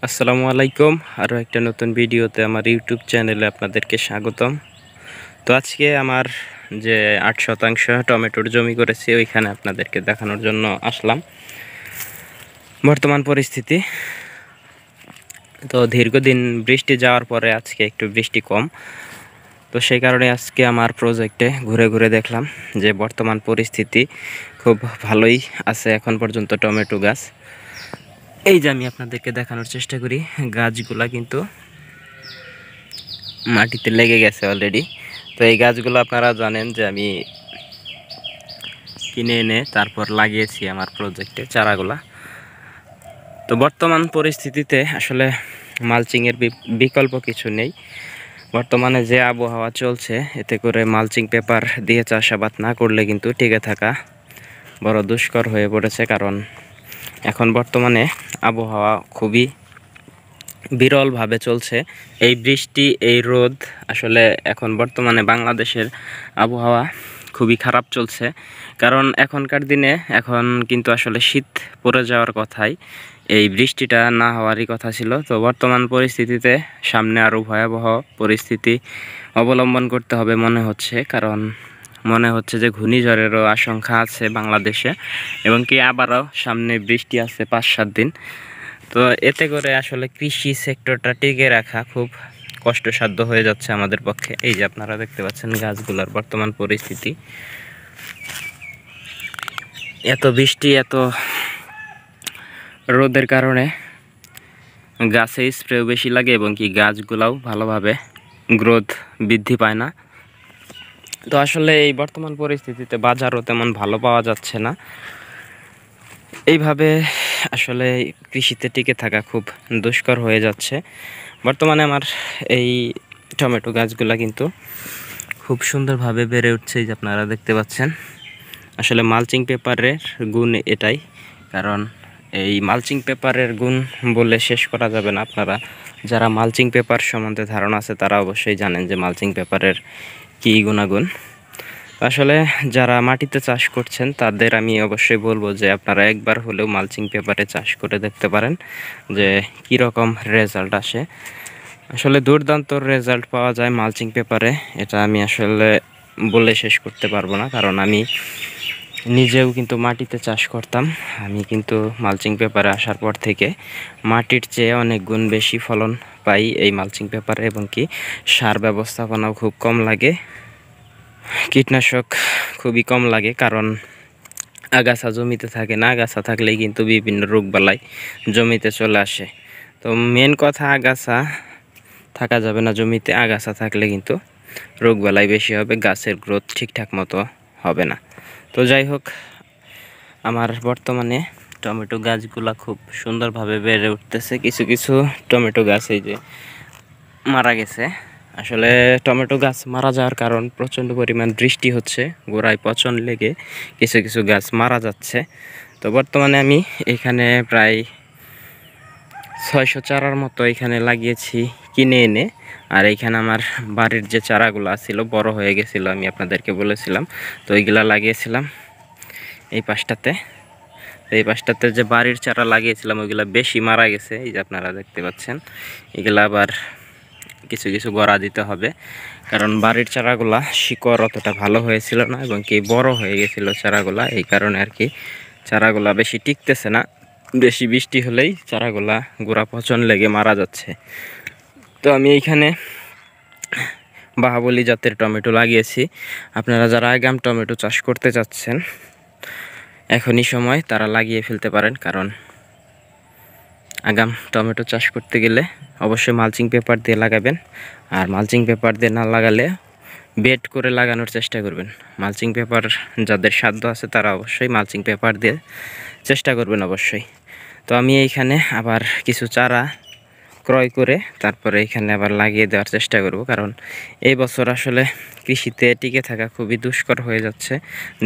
আসসালামু আলাইকুম। আরও একটা নতুন ভিডিওতে আমার ইউটিউব চ্যানেলে আপনাদেরকে স্বাগতম। তো আজকে আমার যে 8% টমেটোর জমি করেছি ওইখানে আপনাদেরকে দেখানোর জন্য আসলাম বর্তমান পরিস্থিতি। তো দীর্ঘদিন বৃষ্টি যাওয়ার পরে আজকে একটু বৃষ্টি কম, তো সেই কারণে আজকে আমার প্রজেক্টে ঘুরে ঘুরে দেখলাম যে বর্তমান পরিস্থিতি খুব ভালোই আছে এখন পর্যন্ত টমেটো গাছ। এই যে আমি আপনাদেরকে দেখানোর চেষ্টা করি, গাছগুলা কিন্তু মাটিতে লেগে গেছে অলরেডি। তো এই গাছগুলো আপনারা জানেন যে আমি কিনে এনে তারপর লাগিয়েছি আমার প্রজেক্টে চারাগুলা। তো বর্তমান পরিস্থিতিতে আসলে মালচিংয়ের বিকল্প কিছু নেই। বর্তমানে যে আবহাওয়া চলছে এতে করে মালচিং পেপার দিয়ে চাষাবাদ না করলে কিন্তু টিকে থাকা বড় দুষ্কর হয়ে পড়েছে, কারণ এখন বর্তমানে আবহাওয়া খুবই বিরলভাবে চলছে। এই বৃষ্টি, এই রোদ, আসলে এখন বর্তমানে বাংলাদেশের আবহাওয়া খুবই খারাপ চলছে। কারণ এখনকার দিনে এখন কিন্তু আসলে শীত পড়ে যাওয়ার কথাই, এই বৃষ্টিটা না হওয়ারই কথা ছিল। তো বর্তমান পরিস্থিতিতে সামনে আরও ভয়াবহ পরিস্থিতি অবলম্বন করতে হবে মনে হচ্ছে, কারণ মনে হচ্ছে যে ঘূর্ণিঝড়েরও আশঙ্কা আছে বাংলাদেশে, এবং কি আবারও সামনে বৃষ্টি আছে 5-7 দিন। তো এতে করে আসলে কৃষি সেক্টরটা টিকে রাখা খুব কষ্টসাধ্য হয়ে যাচ্ছে আমাদের পক্ষে। এই যে আপনারা দেখতে পাচ্ছেন গাছগুলোর বর্তমান পরিস্থিতি, এত বৃষ্টি, এত রোদের কারণে গাছে স্প্রেও বেশি লাগে এবং কি গাছগুলাও ভালোভাবে গ্রোথ বৃদ্ধি পায় না। তো আসলে এই বর্তমান পরিস্থিতিতে বাজারও তেমন ভালো পাওয়া যাচ্ছে না। এইভাবে আসলে কৃষিতে টিকে থাকা খুব দুষ্কর হয়ে যাচ্ছে। বর্তমানে আমার এই টমেটো গাছগুলা কিন্তু খুব সুন্দরভাবে বেড়ে উঠছে, যে আপনারা দেখতে পাচ্ছেন। আসলে মালচিং পেপারের গুণ এটাই, কারণ এই মালচিং পেপারের গুণ বলে শেষ করা যাবে না। আপনারা যারা মালচিং পেপার সম্বন্ধে ধারণা আছে তারা অবশ্যই জানেন যে মালচিং পেপারের কী গুণাগুণ। আসলে যারা মাটিতে চাষ করছেন তাদের আমি অবশ্যই বলবো যে আপনারা একবার হলেও মালচিং পেপারে চাষ করে দেখতে পারেন যে কী রকম রেজাল্ট আসে। আসলে দুর্দান্ত রেজাল্ট পাওয়া যায় মালচিং পেপারে, এটা আমি আসলে বলে শেষ করতে পারবো না, কারণ আমি নিজেও কিন্তু মাটিতে চাষ করতাম। আমি কিন্তু মালচিং পেপারে আসার পর থেকে মাটির চেয়ে অনেক গুণ বেশি ফলন পাই এই মালচিং পেপারে, এবং কি সার ব্যবস্থাপনাও খুব কম লাগে, কীটনাশক খুবই কম লাগে, কারণ আগাছা জমিতে থাকে না। আগাছা থাকলেই কিন্তু বিভিন্ন রোগবালাই জমিতে চলে আসে। তো মেন কথা, আগাছা থাকা যাবে না জমিতে। আগাছা থাকলে কিন্তু রোগবালাই বেশি হবে, গাছের গ্রোথ ঠিকঠাক মতো হবে না। তো যাই হোক, আমার বর্তমানে টমেটো গাছগুলা খুব সুন্দরভাবে বেড়ে উঠতেছে। কিছু কিছু টমেটো গাছ এই যে মারা গেছে। আসলে টমেটো গাছ মারা যাওয়ার কারণ প্রচণ্ড পরিমাণ বৃষ্টি হচ্ছে, গোড়ায় পচন লেগে কিছু কিছু গাছ মারা যাচ্ছে। তো বর্তমানে আমি এখানে প্রায় 600 চারার মতো এখানে লাগিয়েছি কিনে এনে। আর এইখানে আমার বাড়ির যে চারাগুলো ছিল বড় হয়ে গেছিলো, আমি আপনাদেরকে বলেছিলাম, তো ওইগুলা লাগিয়েছিলাম এই পাশটাতে। এই পাশটাতে যে বাড়ির চারা লাগিয়েছিলাম ওইগুলা বেশি মারা গেছে, এই যে আপনারা দেখতে পাচ্ছেন। এগুলা আবার কিছু কিছু গড়া দিতে হবে, কারণ বাড়ির চারাগুলা শিকড় অতটা ভালো হয়েছিল না, এবং কি বড় হয়ে গেছিলো চারাগুলা, এই কারণে আর কি চারাগুলা বেশি টিকতেছে না। বেশি বৃষ্টি হলেই চারাগুলা গোড়া পচন লেগে মারা যাচ্ছে। তো আমি এইখানে বাহাবলী জাতের টমেটো লাগিয়েছি। আপনারা যারা আগাম টমেটো চাষ করতে চাচ্ছেন এখনই সময়, তারা লাগিয়ে ফেলতে পারেন, কারণ আগাম টমেটো চাষ করতে গেলে অবশ্যই মালচিং পেপার দিয়ে লাগাবেন। আর মালচিং পেপার দিয়ে না লাগালে বেড করে লাগানোর চেষ্টা করবেন। মালচিং পেপার যাদের সাধ্য আছে তারা অবশ্যই মালচিং পেপার দিয়ে চেষ্টা করবেন অবশ্যই। তো আমি এইখানে আবার কিছু চারা ক্রয় করে তারপরে এখানে আবার লাগিয়ে দেওয়ার চেষ্টা করব, কারণ এই বছর আসলে কৃষিতে টিকে থাকা খুবই দুষ্কর হয়ে যাচ্ছে।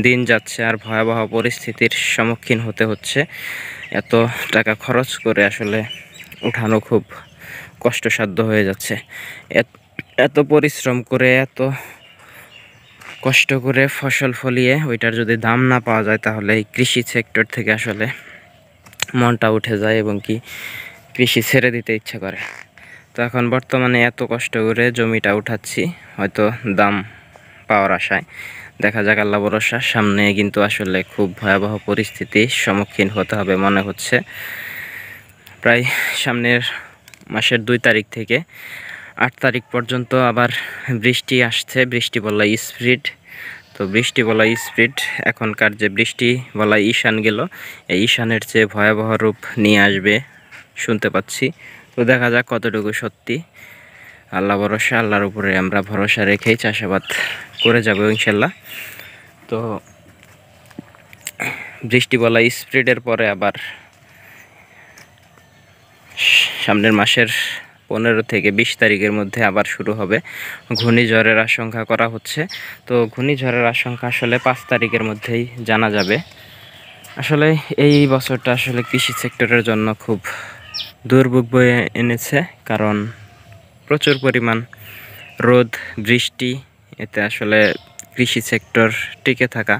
দিন যাচ্ছে আর ভয়াবহ পরিস্থিতির সম্মুখীন হতে হচ্ছে। এত টাকা খরচ করে আসলে উঠানো খুব কষ্টসাধ্য হয়ে যাচ্ছে। এত পরিশ্রম করে, এত কষ্ট করে ফসল ফলিয়ে ওইটার যদি দাম না পাওয়া যায়, তাহলে এই কৃষি সেক্টর থেকে আসলে মনটা উঠে যায়, এবং কি কৃষি ছেড়ে দিতে ইচ্ছা করে। তো এখন বর্তমানে এত কষ্ট করে জমিটা উঠাচ্ছি, হয়তো দাম পাওয়ার আশায়। দেখা যাক, আল্লাহ ভরসা। সামনে কিন্তু আসলে খুব ভয়াবহ পরিস্থিতির সম্মুখীন হতে হবে মনে হচ্ছে। প্রায় সামনের মাসের 2 তারিখ থেকে 8 তারিখ পর্যন্ত আবার বৃষ্টি আসছে, বৃষ্টি বলা স্পিড। তো বৃষ্টি বলা স্পিড, এখনকার যে বৃষ্টি বলা ঈশান গেল, এই ঈশানের চেয়ে ভয়াবহ রূপ নিয়ে আসবে শুনতে পাচ্ছি। তো দেখা যাক কতটুকু সত্যি। আল্লাহ ভরসা, আল্লাহর উপরে আমরা ভরসা রেখেই চাষাবাদ করে যাব ইনশাল্লাহ। তো বৃষ্টি বলা স্পিডের পরে আবার সামনের মাসের 15 থেকে 20 তারিখের মধ্যে আবার শুরু হবে ঘূর্ণিঝড়ের আশঙ্কা করা হচ্ছে। তো ঘূর্ণিঝড়ের আশঙ্কা আসলে 5 তারিখের মধ্যেই জানা যাবে। আসলে এই বছরটা আসলে কৃষি সেক্টরের জন্য খুব দুর্ভোগ বয়ে এনেছে, কারণ প্রচুর পরিমাণ রোদ, বৃষ্টি, এতে আসলে কৃষি সেক্টর টিকে থাকা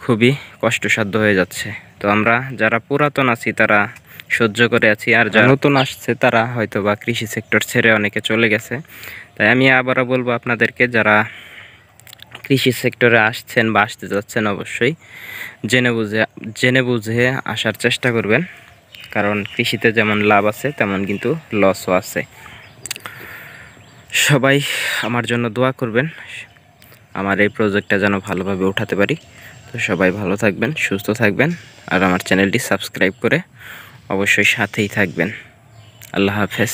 খুবই কষ্টসাধ্য হয়ে যাচ্ছে। তো আমরা যারা পুরাতন আছি তারা সহ্য করে আছি, আর যারা নতুন আসছে তারা হয়তো বা কৃষি সেক্টর ছেড়ে অনেকে চলে গেছে। তাই আমি আবারও বলবো আপনাদেরকে, যারা কৃষি সেক্টরে আসছেন বা আসতে যাচ্ছেন, অবশ্যই জেনে বুঝে আসার চেষ্টা করবেন, কারণ কৃষিতে যেমন লাভ আছে তেমন কিন্তু লসও আছে। সবাই আমার জন্য দোয়া করবেন, আমার এই প্রজেক্টটা যেন ভালোভাবে উঠাতে পারি। তো সবাই ভালো থাকবেন, সুস্থ থাকবেন, আর আমার চ্যানেলটি সাবস্ক্রাইব করে অবশ্যই সাথেই থাকবেন। আল্লাহ হাফেজ।